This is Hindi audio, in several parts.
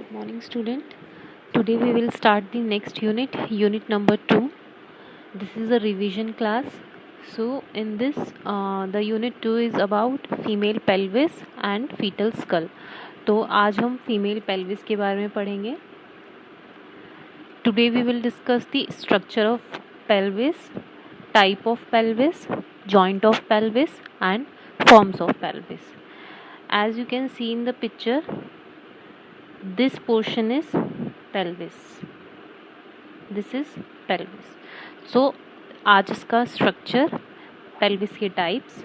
Good morning, student. Today we will start the next unit, unit number 2. This is a revision class. So in this, the unit 2 is about female pelvis and fetal skull. तो आज हम female pelvis के बारे में पढ़ेंगे. Today we will discuss the structure of pelvis, type of pelvis, joint of pelvis and forms of pelvis. As you can see in the picture, this portion is pelvis. This is pelvis. So आज इसका स्ट्रक्चर, पेल्विस के टाइप्स,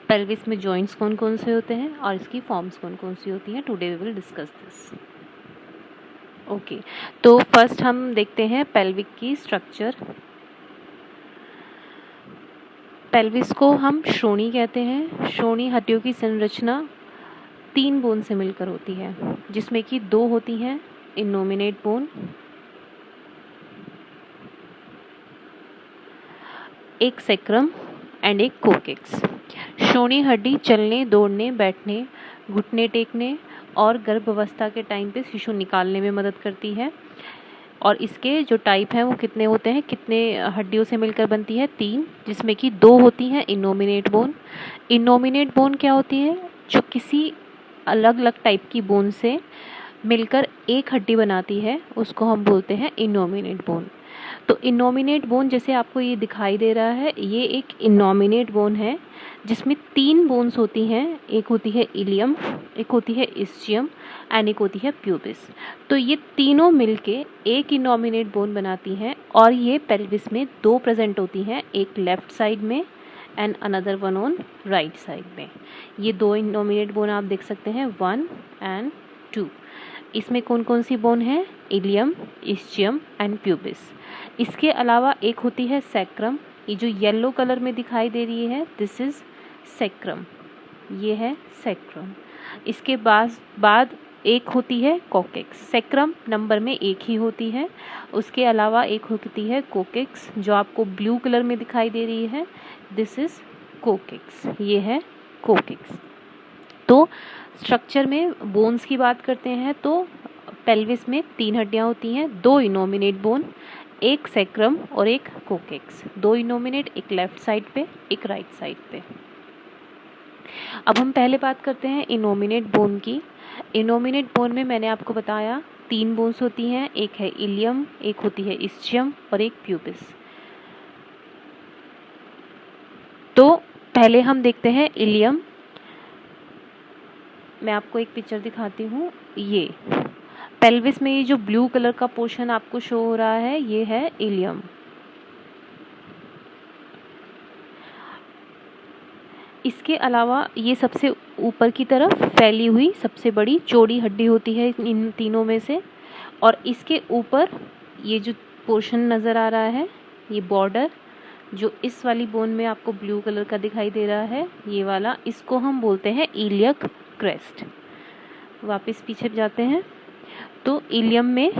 पेल्विस में जॉइंट्स कौन कौन से होते हैं और इसकी फॉर्म्स कौन कौन सी होती हैं, today we will discuss this. Okay, तो फर्स्ट हम देखते हैं पेल्विक की स्ट्रक्चर. पेल्विस को हम श्रोणी कहते हैं. श्रोणी हड्डियों की संरचना 3 बोन से मिलकर होती है, जिसमें कि 2 होती हैं इनोमिनेट बोन, एक सेक्रम एंड एक कोकेक्स. श्रोणी हड्डी चलने, दौड़ने, बैठने, घुटने टेकने और गर्भावस्था के टाइम पे शिशु निकालने में मदद करती है. और इसके जो टाइप हैं वो कितने होते हैं, कितने हड्डियों से मिलकर बनती है, 3, जिसमें कि 2 होती हैं इनोमिनेट बोन. इनोमिनेट बोन क्या होती है, जो किसी अलग अलग टाइप की बोन से मिलकर एक हड्डी बनाती है, उसको हम बोलते हैं इनोमिनेट बोन. तो इनोमिनेट बोन जैसे आपको ये दिखाई दे रहा है, ये एक इनोमिनेट बोन है जिसमें 3 बोन्स होती हैं. एक होती है इलियम, एक होती है इस्चियम एंड एक होती है प्यूबिस. तो ये तीनों मिलके एक इनोमिनेट बोन बनाती हैं और ये पेल्विस में 2 प्रेजेंट होती हैं, एक लेफ्ट साइड में and another one on right side में. ये 2 इनोमिनेट बोन आप देख सकते हैं, 1 एंड 2. इसमें कौन कौन सी बोन है, इलियम, इस्चियम एंड प्यूबिस. इसके अलावा एक होती है सैक्रम. ये जो येलो कलर में दिखाई दे रही है, दिस इज सैक्रम, ये है सैक्रम. इसके बाद एक होती है कोकेक्स. सैक्रम नंबर में 1 ही होती है. उसके अलावा एक होती है कोकेक्स, जो आपको ब्लू कलर में दिखाई दे रही है, दिस इज कोकेक्स, ये है कोकेक्स. तो स्ट्रक्चर में बोन्स की बात करते हैं तो पेल्विस में 3 हड्डियां होती हैं, 2 इनोमिनेट बोन, एक सैक्रम और एक कोकेक्स. 2 इनोमिनेट, एक लेफ्ट साइड पे, एक राइट साइड पे. अब हम पहले बात करते हैं इनोमिनेट बोन की. इनोमिनेट बोन में मैंने आपको बताया 3 बोन्स होती हैं, एक है इलियम, एक होती है इस्चियम और एक प्यूबिस. तो पहले हम देखते हैं इलियम. मैं आपको एक पिक्चर दिखाती हूँ. ये पेल्विस में ये जो ब्लू कलर का पोर्शन आपको शो हो रहा है, ये है इलियम. इसके अलावा ये सबसे ऊपर की तरफ फैली हुई सबसे बड़ी चौड़ी हड्डी होती है इन तीनों में से. और इसके ऊपर ये जो पोर्शन नज़र आ रहा है, ये बॉर्डर जो इस वाली बोन में आपको ब्लू कलर का दिखाई दे रहा है, ये वाला, इसको हम बोलते हैं इलियक क्रेस्ट. वापस पीछे जाते हैं तो इलियम में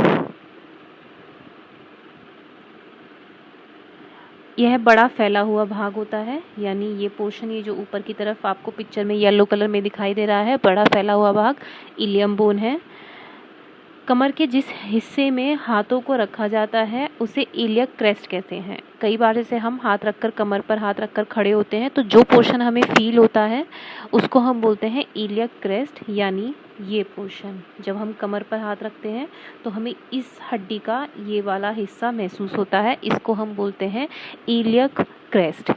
यह बड़ा फैला हुआ भाग होता है, यानी ये पोर्शन, ये जो ऊपर की तरफ आपको पिक्चर में येलो कलर में दिखाई दे रहा है, बड़ा फैला हुआ भाग इलियम बोन है. कमर के जिस हिस्से में हाथों को रखा जाता है उसे इलियक क्रेस्ट कहते हैं. कई बार जैसे हम हाथ रखकर, कमर पर हाथ रखकर खड़े होते हैं, तो जो पोर्शन हमें फील होता है उसको हम बोलते हैं इलियक क्रेस्ट, यानी ये पोर्शन. जब हम कमर पर हाथ रखते हैं तो हमें इस हड्डी का ये वाला हिस्सा महसूस होता है, इसको हम बोलते हैं इलियक क्रेस्ट.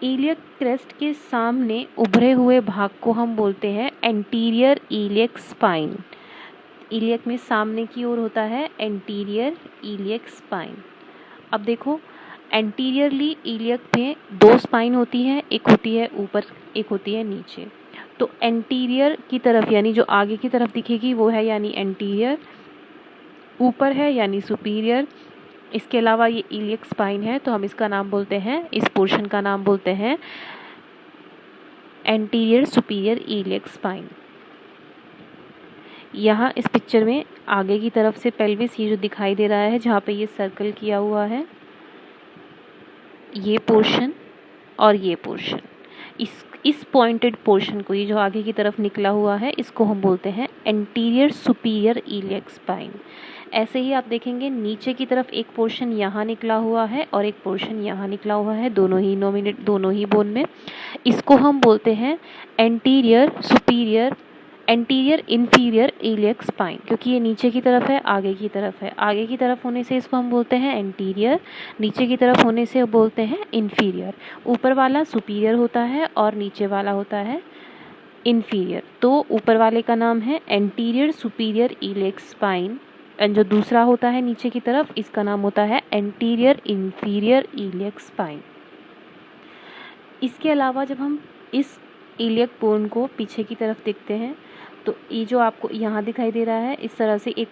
इलियक क्रेस्ट के सामने उभरे हुए भाग को हम बोलते हैं एंटीरियर इलियक स्पाइन. इलियक में सामने की ओर होता है एंटीरियर इलियक स्पाइन. अब देखो, एंटीरियरली इलियक में 2 स्पाइन होती है, एक होती है ऊपर, एक होती है नीचे. तो एंटीरियर की तरफ, यानी जो आगे की तरफ दिखेगी वो है यानी एंटीरियर, ऊपर है यानी सुपीरियर. इसके अलावा ये इलियक स्पाइन है, तो हम इसका नाम बोलते हैं, इस पोर्शन का नाम बोलते हैं एंटीरियर सुपीरियर इलियक स्पाइन. यहाँ इस पिक्चर में आगे की तरफ से पेल्विस, ये जो दिखाई दे रहा है जहाँ पे ये सर्कल किया हुआ है, ये पोर्शन और ये पोर्शन, इस पॉइंटेड पोर्शन को, ये जो आगे की तरफ निकला हुआ है, इसको हम बोलते हैं एंटीरियर सुपीरियर इलियक स्पाइन। ऐसे ही आप देखेंगे नीचे की तरफ एक पोर्शन यहाँ निकला हुआ है और एक पोर्शन यहाँ निकला हुआ है, दोनों ही बोन में। इसको हम बोलते हैं एंटीरियर इंफीरियर इलियक स्पाइन, क्योंकि ये नीचे की तरफ है, आगे की तरफ है। आगे की तरफ होने से इसको हम बोलते हैं एंटीरियर, नीचे की तरफ होने से बोलते हैं इंफीरियर। ऊपर वाला सुपीरियर होता है और नीचे वाला होता है इंफीरियर। तो ऊपर वाले का नाम है anterior superior iliac spine, and जो दूसरा होता है नीचे की तरफ, इसका नाम होता है एंटीरियर इंफीरियर इलियक स्पाइन। इसके अलावा जब हम इस इलियक बोन को पीछे की तरफ देखते हैं तो ये जो आपको यहाँ दिखाई दे रहा है, इस तरह से एक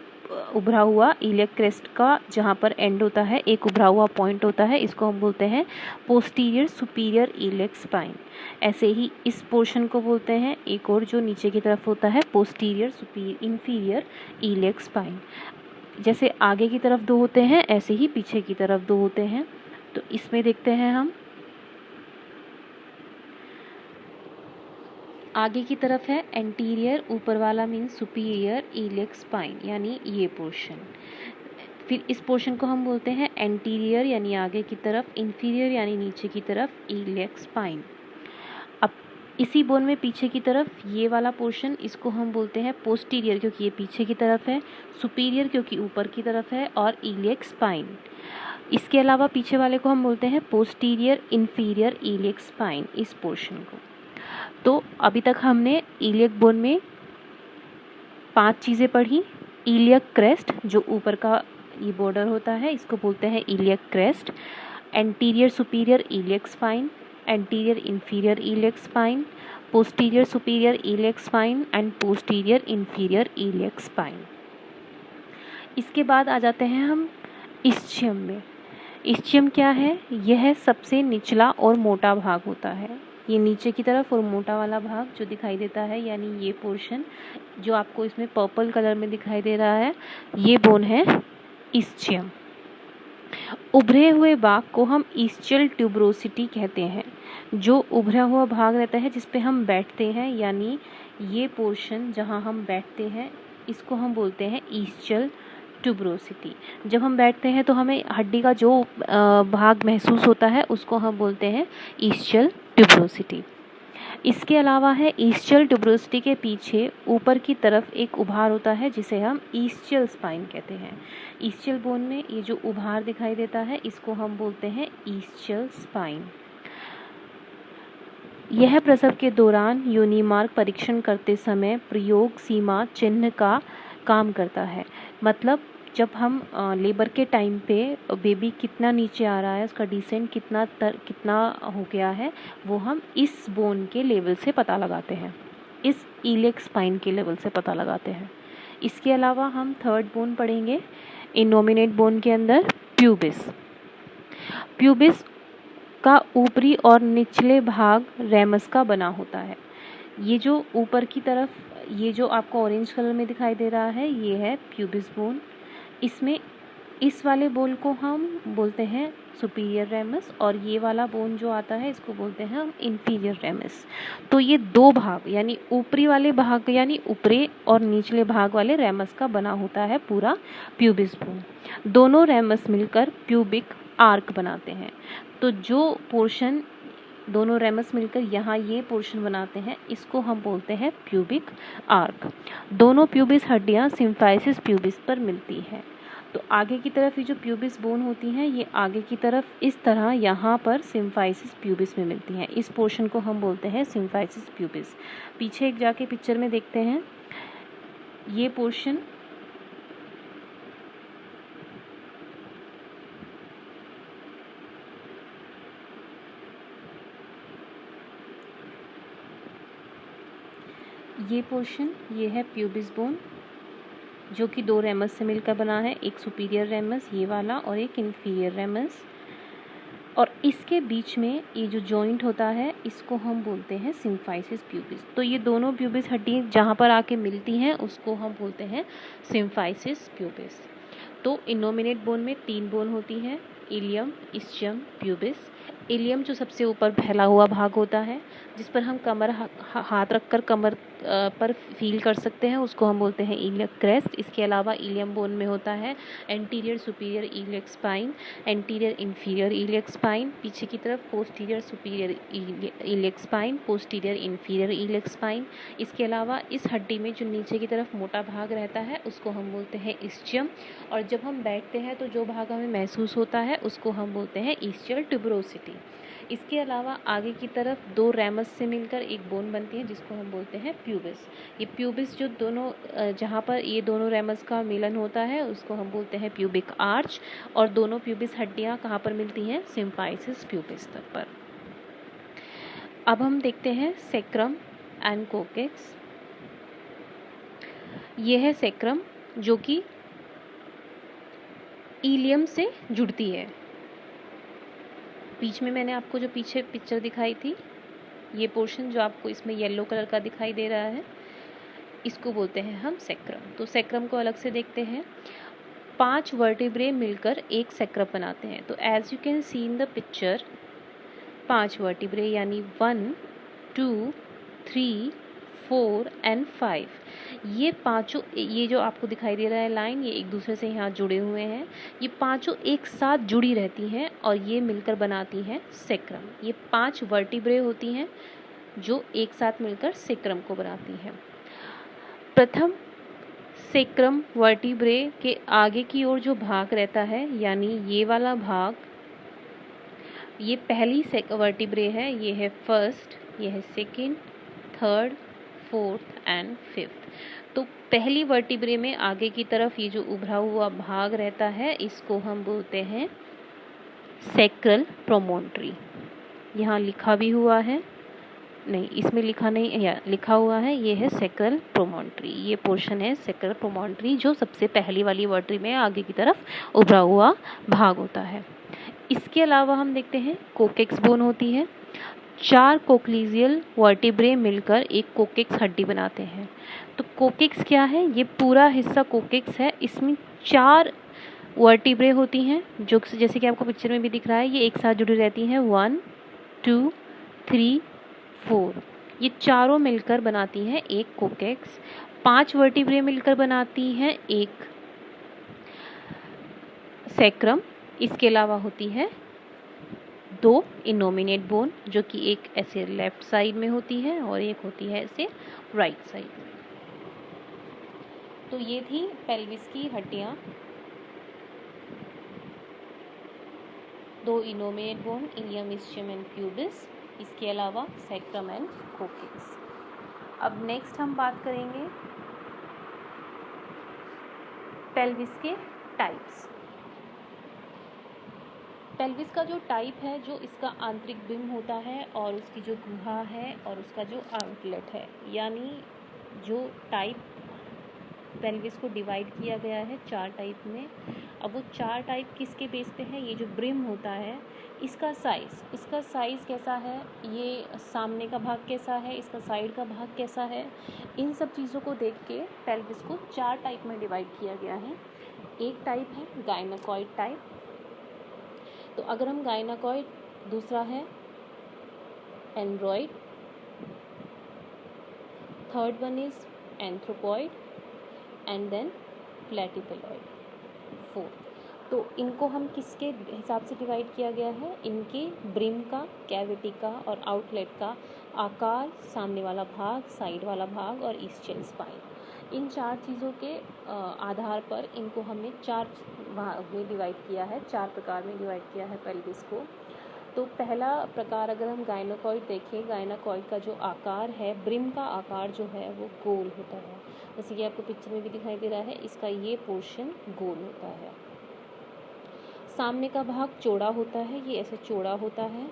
उभरा हुआ इलियक क्रेस्ट का जहाँ पर एंड होता है, एक उभरा हुआ पॉइंट होता है, इसको हम बोलते हैं पोस्टीरियर सुपीरियर इलियक स्पाइन। ऐसे ही इस पोर्शन को बोलते हैं एक और जो नीचे की तरफ होता है पोस्टीरियर इंफीरियर इलियक स्पाइन। जैसे आगे की तरफ दो होते हैं, ऐसे ही पीछे की तरफ दो होते हैं। तो इसमें देखते हैं हम, आगे की तरफ है एंटीरियर, ऊपर वाला मीन्स सुपीरियर इलियक स्पाइन, यानी ये पोर्शन। फिर इस पोर्शन को हम बोलते हैं एंटीरियर यानी आगे की तरफ, इंफीरियर यानी नीचे की तरफ इलियक स्पाइन। अब इसी बोन में पीछे की तरफ ये वाला पोर्शन, इसको हम बोलते हैं पोस्टीरियर क्योंकि ये पीछे की तरफ है, सुपीरियर क्योंकि ऊपर की तरफ है, और इलियक स्पाइन। इसके अलावा पीछे वाले को हम बोलते हैं पोस्टीरियर इंफीरियर इलियक स्पाइन, इस पोर्शन को। तो अभी तक हमने इलियक बोन में 5 चीज़ें पढ़ी। इलियक क्रेस्ट, जो ऊपर का ये बॉर्डर होता है, इसको बोलते हैं iliac crest. Anterior superior iliac spine, anterior inferior iliac spine, posterior superior iliac spine and posterior inferior iliac spine. इसके बाद आ जाते हैं हम इस्चियम में। इस्चियम क्या है? यह सबसे निचला और मोटा भाग होता है। ये नीचे की तरफ और मोटा वाला भाग जो दिखाई देता है, यानी ये पोर्शन जो आपको इसमें पर्पल कलर में दिखाई दे रहा है, ये बोन है इस्चियम। उभरे हुए भाग को हम इस्चियल ट्यूबरोसिटी कहते हैं। जो उभरा हुआ भाग रहता है जिस पे हम बैठते हैं, यानी ये पोर्शन जहाँ हम बैठते हैं, इसको हम बोलते हैं इस्चियल ट्यूबरोसिटी। जब हम बैठते हैं तो हमें हड्डी का जो भाग महसूस होता है उसको हम बोलते हैं इस्चियल ट्यूबरोसिटी। इसके अलावा है इस्चियल ट्यूबरोसिटी के पीछे ऊपर की तरफ एक उभार होता है जिसे हम इस्चियल स्पाइन कहते हैं। इस्चियल बोन में ये जो उभार दिखाई देता है इसको हम बोलते हैं इस्चियल स्पाइन। यह प्रसव के दौरान योनि मार्ग परीक्षण करते समय प्रयोग सीमा चिन्ह का काम करता है। मतलब जब हम लेबर के टाइम पे बेबी कितना नीचे आ रहा है, उसका डिसेंट कितना हो गया है, वो हम इस बोन के लेवल से पता लगाते हैं, इस इलियक स्पाइन के लेवल से पता लगाते हैं। इसके अलावा हम थर्ड बोन पढ़ेंगे इनोमिनेट बोन के अंदर, प्यूबिस। प्यूबिस का ऊपरी और निचले भाग रेमस का बना होता है। ये जो ऊपर की तरफ, ये जो आपको ऑरेंज कलर में दिखाई दे रहा है, ये है प्यूबिस बोन। इसमें इस वाले बोन को हम बोलते हैं सुपीरियर रेमस, और ये वाला बोन जो आता है इसको बोलते हैं हम इंफीरियर रेमस। तो ये दो भाग, यानी ऊपरी वाले भाग यानी ऊपरी और निचले भाग वाले रेमस का बना होता है पूरा प्यूबिस बोन। दोनों रेमस मिलकर प्यूबिक आर्क बनाते हैं। तो जो पोर्शन दोनों रेमस मिलकर यहाँ ये पोर्शन बनाते हैं, इसको हम बोलते हैं प्यूबिक आर्क। दोनों प्यूबिस हड्डियाँ सिम्फाइसिस प्यूबिस पर मिलती है। तो आगे की तरफ ये जो प्यूबिस बोन होती हैं, ये आगे की तरफ इस तरह यहाँ पर सिम्फाइसिस प्यूबिस में मिलती हैं। इस पोर्शन को हम बोलते हैं सिम्फाइसिस प्यूबिस। पीछे एक जाके पिक्चर में देखते हैं, ये पोर्शन ये है प्यूबिस बोन जो कि दो रेमस से मिलकर बना है, एक सुपीरियर रेमस ये वाला और एक इंफीरियर रेमस। और इसके बीच में ये जो जॉइंट होता है इसको हम बोलते हैं सिम्फाइसिस प्यूबिस। तो ये दोनों प्यूबिस हड्डी जहाँ पर आके मिलती हैं उसको हम बोलते हैं सिम्फाइसिस प्यूबिस। तो इनोमिनेट बोन में 3 बोन होती है, इलियम, इस्चियम, प्यूबिस। इलियम जो सबसे ऊपर फैला हुआ भाग होता है, जिस पर हम कमर हाथ रखकर कमर पर फील कर सकते हैं, उसको हम बोलते हैं इलियक क्रेस्ट। इसके अलावा इलियम बोन में होता है anterior superior iliac spine, anterior inferior iliac spine, पीछे की तरफ posterior superior iliac spine, posterior inferior iliac spine. इसके अलावा इस हड्डी में जो नीचे की तरफ मोटा भाग रहता है उसको हम बोलते हैं इस्चियम, और जब हम बैठते हैं तो जो भाग हमें महसूस होता है उसको हम बोलते हैं इस्चियल ट्यूबरोसिटी। इसके अलावा आगे की तरफ दो रैमस से मिलकर एक बोन बनती है जिसको हम बोलते हैं प्यूबिस। ये प्यूबिस जो दोनों जहाँ पर ये दोनों रैमस का मिलन होता है उसको हम बोलते हैं प्यूबिक आर्च, और दोनों प्यूबिस हड्डियाँ कहाँ पर मिलती हैं? सिम्फाइसिस प्यूबिस तक पर। अब हम देखते हैं सेक्रम एंड कोकेक्स। ये है सेक्रम जो कि इलियम से जुड़ती है। बीच में मैंने आपको जो पीछे पिक्चर दिखाई थी, ये पोर्शन जो आपको इसमें येलो कलर का दिखाई दे रहा है, इसको बोलते हैं हम सेक्रम। तो सेक्रम को अलग से देखते हैं। 5 वर्टिब्रे मिलकर एक सेक्रम बनाते हैं। तो as you can see in the picture, 5 vertebrae यानी 1, 2, 3, 4 एंड 5, ये पांचों, ये जो आपको दिखाई दे रहा है लाइन, ये एक दूसरे से यहाँ जुड़े हुए हैं। ये पांचों एक साथ जुड़ी रहती हैं और ये मिलकर बनाती हैं सेक्रम। ये 5 वर्टिब्रे होती हैं जो एक साथ मिलकर सेक्रम को बनाती हैं। प्रथम सेक्रम वर्टिब्रे के आगे की ओर जो भाग रहता है, यानी ये वाला भाग, ये पहली वर्टिब्रे है। ये है फर्स्ट, ये है second, third, fourth and fifth. तो पहली वर्टिब्रे में आगे की तरफ ये जो उभरा हुआ भाग रहता है इसको हम बोलते हैं सैक्रल प्रोमोन्ट्री। यहाँ लिखा भी हुआ है, नहीं इसमें लिखा नहीं, या लिखा हुआ है, ये है सैक्रल प्रोमोन्ट्री। ये पोर्शन है सैक्रल प्रोमोन्ट्री जो सबसे पहली वाली वर्टिब्रे में आगे की तरफ उभरा हुआ भाग होता है। इसके अलावा हम देखते हैं कोकेक्स बोन होती है। 4 कोक्लीजियल वर्टिब्रे मिलकर एक कोकेक्स हड्डी बनाते हैं। तो कोकेक्स क्या है? ये पूरा हिस्सा कोकेक्स है। इसमें 4 वर्टिब्रे होती हैं जो जैसे कि आपको पिक्चर में भी दिख रहा है, ये एक साथ जुड़ी रहती हैं। 1, 2, 3, 4, ये चारों मिलकर बनाती हैं एक कोकेक्स। 5 वर्टिब्रे मिलकर बनाती हैं एक सैक्रम। इसके अलावा होती है 2 इनोमिनेट बोन जो कि एक ऐसे लेफ्ट साइड में होती है और एक होती है ऐसे राइट साइड में। तो ये थी पेल्विस की हड्डियाँ, 2 innominate bone, ilium, ischium and pubis. इसके अलावा सैक्रम एंड कोकेक्स। अब नेक्स्ट हम बात करेंगे पेल्विस के टाइप्स। पेल्विस का जो टाइप है, जो इसका आंतरिक बिंब होता है और उसकी जो गुहा है और उसका जो आउटलेट है, यानी जो टाइप पेल्विस को डिवाइड किया गया है 4 टाइप में। अब वो 4 टाइप किसके बेस पे है? ये जो ब्रिम होता है इसका साइज़ कैसा है, ये सामने का भाग कैसा है, इसका साइड का भाग कैसा है, इन सब चीज़ों को देख के पेल्विस को 4 टाइप में डिवाइड किया गया है। एक टाइप है गायनाकॉइड टाइप। तो अगर हम गायनाकॉइड, दूसरा है android, third one is anthropoid and then platypelloid, fourth. तो इनको हम किसके हिसाब से डिवाइड किया गया है? इनके ब्रिम का, कैविटी का और आउटलेट का आकार, सामने वाला भाग, साइड वाला भाग और ईस्चियल स्पाइन। इन 4 चीज़ों के आधार पर इनको हमने 4 भाग में डिवाइड किया है, 4 प्रकार में डिवाइड किया है पेल्विस को। तो पहला प्रकार अगर हम गायनाकॉइड देखें, गायनाकॉइड का जो आकार है, ब्रिम का आकार जो है वो गोल होता है, जैसे कि आपको पिक्चर में भी दिखाई दे रहा है, इसका ये पोर्शन गोल होता है। सामने का भाग चौड़ा होता है, ये ऐसे चौड़ा होता है,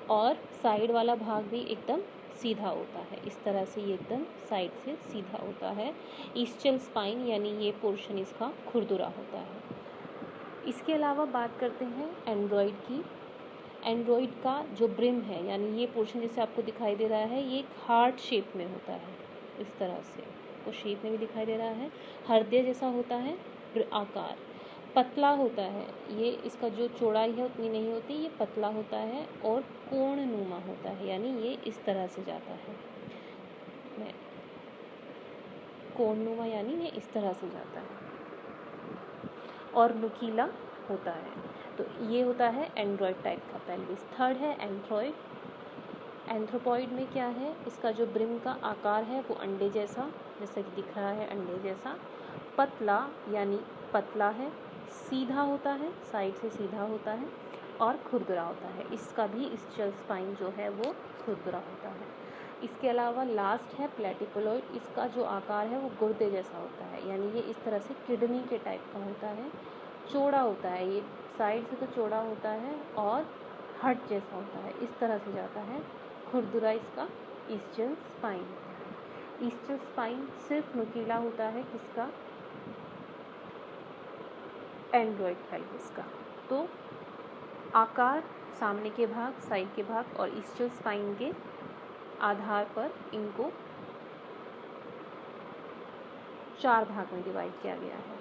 और साइड वाला भाग भी एकदम सीधा होता है, इस तरह से ये एकदम साइड से सीधा होता है। ईस्चियल स्पाइन यानी ये पोर्शन इसका खुरदुरा होता है। इसके अलावा बात करते हैं एंड्रॉइड की। एंड्रॉइड का जो ब्रिम है, यानी ये पोर्शन जैसे आपको दिखाई दे रहा है, ये एक हार्ट शेप में होता है, इस तरह से, वो शेप में भी दिखाई दे रहा है, हृदय जैसा होता है आकार। पतला होता है, ये इसका जो चौड़ाई है उतनी नहीं होती, ये पतला होता है और कोणनुमा होता है, यानी ये इस तरह से जाता है, कोणनुमा यानी ये इस तरह से जाता है और नुकीला होता है। तो ये होता है एंड्रॉयड टाइप का पेल्विस। थर्ड है एंथ्रॉयड। एंथ्रोपॉइड में क्या है, इसका जो ब्रिम का आकार है वो अंडे जैसा, जैसा कि दिख रहा है अंडे जैसा, पतला यानी पतला है, सीधा होता है, साइड से सीधा होता है और खुरदुरा होता है। इसका भी स्चल स्पाइन जो है वो खुरदुरा होता है। इसके अलावा लास्ट है प्लेटिपुलोइड। इसका जो आकार है वो गुर्दे जैसा होता है, यानी ये इस तरह से किडनी के टाइप का होता है, चौड़ा होता है, ये साइड से तो चौड़ा होता है और हट जैसा होता है, इस तरह से जाता है, खुरदुरा इसका ईस्टर्न स्पाइन। ईस्टर्न स्पाइन सिर्फ नुकीला होता है किसका, एंड्रॉयड पेल्विस का। तो आकार, सामने के भाग, साइड के भाग और ईस्टर्न स्पाइन के आधार पर इनको 4 भाग में डिवाइड किया गया है।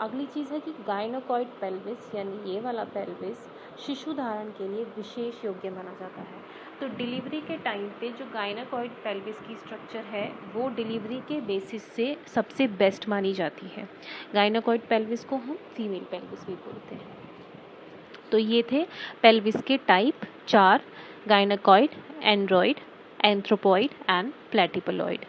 अगली चीज़ है कि गायनोकॉइड पेल्विस यानी ये वाला पेल्विस शिशु धारण के लिए विशेष योग्य माना जाता है। तो डिलीवरी के टाइम पे जो गायनोकॉइड पेल्विस की स्ट्रक्चर है वो डिलीवरी के बेसिस से सबसे बेस्ट मानी जाती है। गायनोकॉइड पेल्विस को हम फीमेल पेल्विस भी बोलते हैं। तो ये थे पेल्विस के टाइप 4, गायनोकॉइड, एंड्रॉयड, एंथ्रोपॉइड एंड प्लेटिपुलोइड।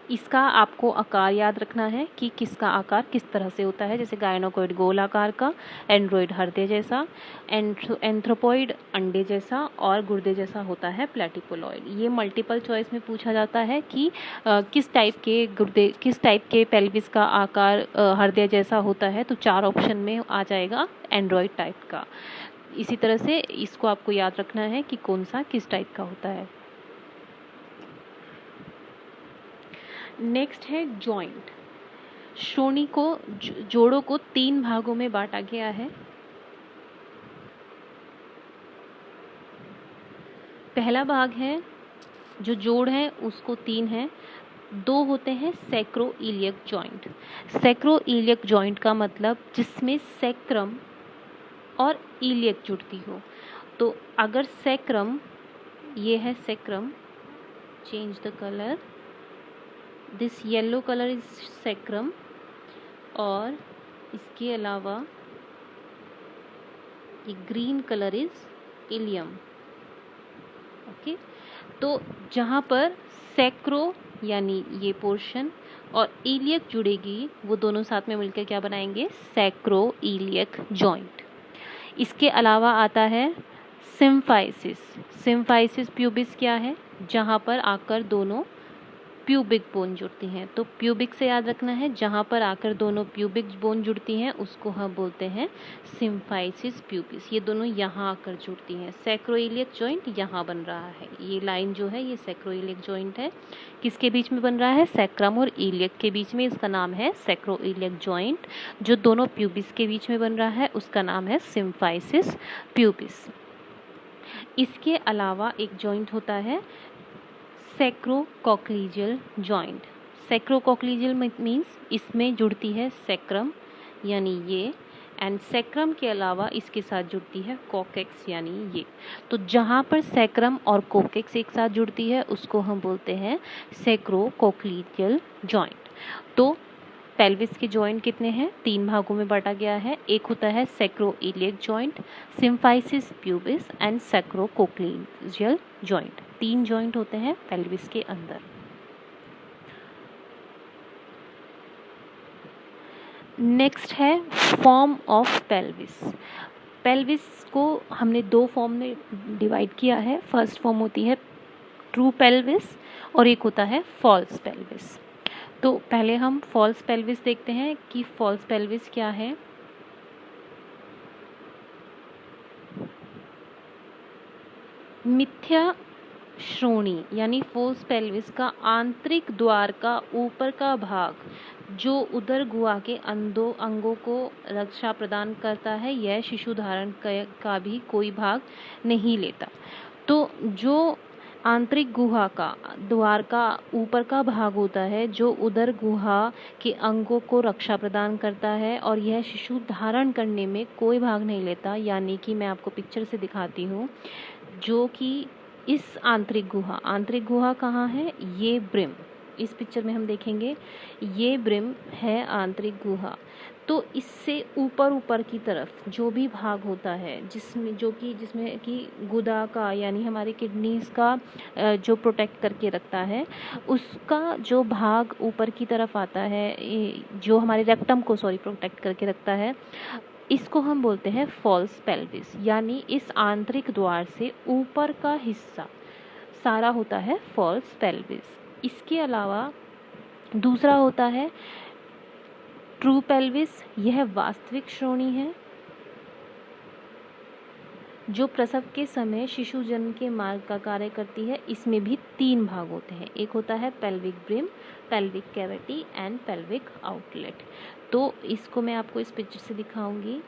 इसका आपको आकार याद रखना है कि किसका आकार किस तरह से होता है। जैसे गायनोकॉइड गोल आकार का, एंड्रॉयड हृदय जैसा, एंथ्रोपॉइड अंडे जैसा और गुर्दे जैसा होता है प्लेटिपुलोइड। ये मल्टीपल चॉइस में पूछा जाता है कि किस टाइप के पेल्विस का आकार हृदय जैसा होता है, तो 4 ऑप्शन में आ जाएगा एंड्रॉयड टाइप का। इसी तरह से इसको आपको याद रखना है कि कौन सा किस टाइप का होता है। नेक्स्ट है जॉइंट। श्रोणि को, जोड़ों को 3 भागों में बांटा गया है। पहला भाग है, जो जोड़ है उसको 3 है, 2 होते हैं सैक्रोइलियक जॉइंट। सैक्रोइलियक जॉइंट का मतलब जिसमें सैक्रम और इलियक जुड़ती हो। तो अगर सैक्रम, ये है sacrum, change the colour, this yellow colour is sacrum, और इसके अलावा ये green colour is ilium. Okay, तो जहाँ पर सैक्रो यानी ये पोर्शन और इलियक जुड़ेगी, वो दोनों साथ में मिलकर क्या बनाएंगे, सैक्रोइलियक जॉइंट। इसके अलावा आता है सिम्फाइसिस। सिम्फाइसिस प्यूबिस क्या है, जहाँ पर आकर दोनों प्यूबिक बोन जुड़ती हैं। तो प्यूबिक से याद रखना है, जहाँ पर आकर दोनों प्यूबिक बोन जुड़ती हैं उसको हम बोलते हैं सिम्फाइसिस प्यूबिस। ये दोनों यहाँ आकर जुड़ती हैं। सैक्रोइलियक जॉइंट यहाँ बन रहा है, ये लाइन जो है ये सैक्रोइलियक जॉइंट है। किसके बीच में बन रहा है, सैक्रम और इलियक के बीच में, इसका नाम है सैक्रोइलियक जॉइंट। जो दोनों प्यूबिस के बीच में बन रहा है उसका नाम है सिम्फाइसिस प्यूबिस। इसके अलावा एक जॉइंट होता है सैक्रोकोक्लिजियल जॉइंट। सैक्रोकोक्लिजियल मीन्स इसमें जुड़ती है सैक्रम यानी ये, एंड सैक्रम के अलावा इसके साथ जुड़ती है कोकेक्स यानी ये। तो जहाँ पर सैक्रम और कोकेक्स एक साथ जुड़ती है उसको हम बोलते हैं सैक्रोकोक्लिजियल जॉइंट। तो पेल्विस के जॉइंट कितने हैं, 3 भागों में बांटा गया है। एक होता है sacroiliac joint, symphysis pubis and sacrococcygeal joint. 3 joint होते हैं पेल्विस के अंदर। नेक्स्ट है फॉर्म ऑफ पेल्विस। पेल्विस को हमने 2 फॉर्म में डिवाइड किया है। फर्स्ट फॉर्म होती है ट्रू पेल्विस और एक होता है फॉल्स पेल्विस। तो पहले हम फॉल्स पेल्विस देखते हैं कि फॉल्स पेल्विस क्या है। मिथ्या श्रोणि यानी फॉल्स पेल्विस का आंतरिक द्वार का ऊपर का भाग जो उदर गुहा के अंगों को रक्षा प्रदान करता है, यह शिशु धारण का भी कोई भाग नहीं लेता। तो जो आंतरिक गुहा का द्वार का ऊपर का भाग होता है जो उदर गुहा के अंगों को रक्षा प्रदान करता है और यह शिशु धारण करने में कोई भाग नहीं लेता, यानी कि मैं आपको पिक्चर से दिखाती हूँ, जो कि इस आंतरिक गुहा कहाँ है, ये ब्रिम, इस पिक्चर में हम देखेंगे ये ब्रिम है आंतरिक गुहा। तो इससे ऊपर की तरफ जो भी भाग होता है जिसमें कि गुदा का यानी हमारे किडनीज का जो प्रोटेक्ट करके रखता है, उसका जो भाग ऊपर की तरफ आता है, जो हमारे रेक्टम को प्रोटेक्ट करके रखता है, इसको हम बोलते हैं फॉल्स पेल्विस। यानी इस आंतरिक द्वार से ऊपर का हिस्सा सारा होता है फॉल्स पेल्विस। इसके अलावा दूसरा होता है ट्रू पेल्विस। यह वास्तविक श्रोणि है जो प्रसव के समय शिशु जन्म के मार्ग का कार्य करती है। इसमें भी 3 भाग होते हैं, एक होता है pelvic brim, pelvic cavity and pelvic outlet. तो इसको मैं आपको इस पिक्चर से दिखाऊंगी।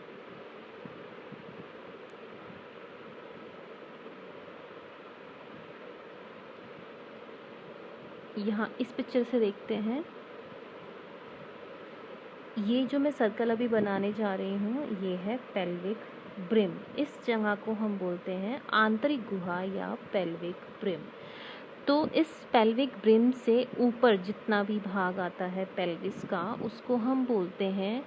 यहाँ इस पिक्चर से देखते हैं, ये जो मैं सर्कल अभी बनाने जा रही हूँ ये है पेल्विक ब्रिम। इस जगह को हम बोलते हैं आंतरिक गुहा या पेल्विक ब्रिम। तो इस पेल्विक ब्रिम से ऊपर जितना भी भाग आता है पेल्विस का, उसको हम बोलते हैं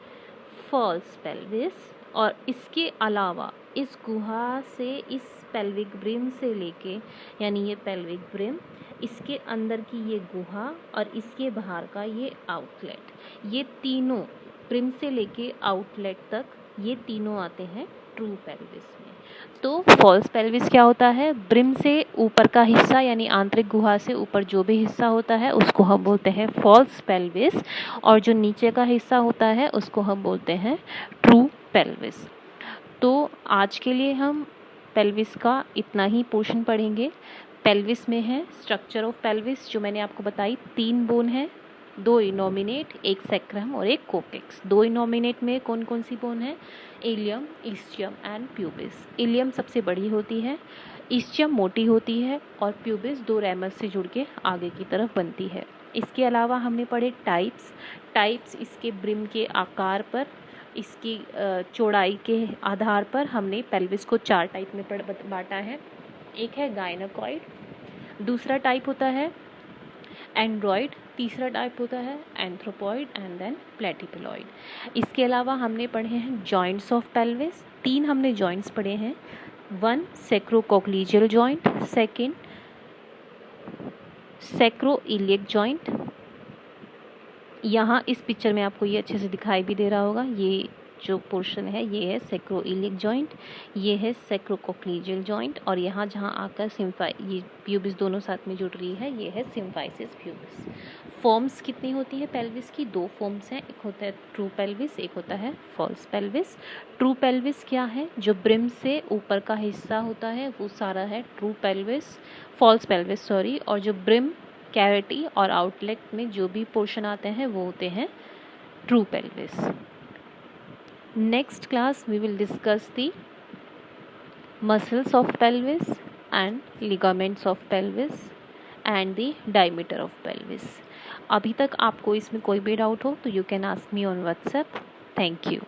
फॉल्स पेल्विस। और इसके अलावा इस गुहा से, इस पेल्विक ब्रिम से लेके, यानी ये पेल्विक ब्रिम, इसके अंदर की ये गुहा और इसके बाहर का ये आउटलेट, ये तीनों ब्रिम से लेके आउटलेट तक, ये तीनों आते हैं ट्रू पेल्विस में। तो फॉल्स पेल्विस क्या होता है, ब्रिम से ऊपर का हिस्सा यानी आंतरिक गुहा से ऊपर जो भी हिस्सा होता है उसको हम बोलते हैं फॉल्स पेल्विस, और जो नीचे का हिस्सा होता है उसको हम बोलते हैं ट्रू पेल्विस। तो आज के लिए हम पेल्विस का इतना ही पोर्शन पढ़ेंगे। पेल्विस में है स्ट्रक्चर ऑफ पेल्विस, जो मैंने आपको बताई, 3 बोन है, 2 इनोमिनेट, 1 सैक्रम और 1 कोकेक्स। 2 इनोमिनेट में कौन कौन सी बोन है, ilium, ischium and pubis. Ilium सबसे बड़ी होती है, इस्चियम मोटी होती है और प्यूबिस 2 रैमस से जुड़ के आगे की तरफ बनती है। इसके अलावा हमने पढ़े टाइप्स इसके ब्रिम के आकार पर, इसकी चौड़ाई के आधार पर हमने पेल्विस को 4 टाइप में बांटा है। एक है गायनोकॉइड, दूसरा टाइप होता है एंड्रॉइड, तीसरा टाइप होता है एंथ्रोपॉइड एंड देन प्लेटिपेलॉइड। इसके अलावा हमने पढ़े हैं जॉइंट्स ऑफ पेल्विस। 3 हमने जॉइंट्स पढ़े हैं, 1 सैक्रोकोक्लिजियल जॉइंट, 2 सैक्रोइलियक जॉइंट। यहाँ इस पिक्चर में आपको ये अच्छे से दिखाई भी दे रहा होगा, ये जो पोर्शन है ये है सैक्रोइलिक जॉइंट, ये है सैक्रोकोक्लिजियल जॉइंट, और यहाँ जहाँ आकर ये प्यूबिस दोनों साथ में जुड़ रही है, ये है सिम्फाइसिस प्यूबिस। फॉर्म्स कितनी होती है पेल्विस की, 2 फॉर्म्स हैं, एक होता है ट्रू पेल्विस, एक होता है फॉल्स पेल्विस। ट्रू पेल्विस क्या है, जो ब्रिम से ऊपर का हिस्सा होता है वो सारा है true pelvis, false pelvis sorry, और जो ब्रिम, कैविटी और आउटलेट में जो भी पोर्शन आते हैं वो होते हैं true pelvis. Next class we will discuss the muscles of pelvis and ligaments of pelvis and the diameter of pelvis. अभी तक आपको इसमें कोई भी डाउट हो तो you can ask me on WhatsApp. Thank you.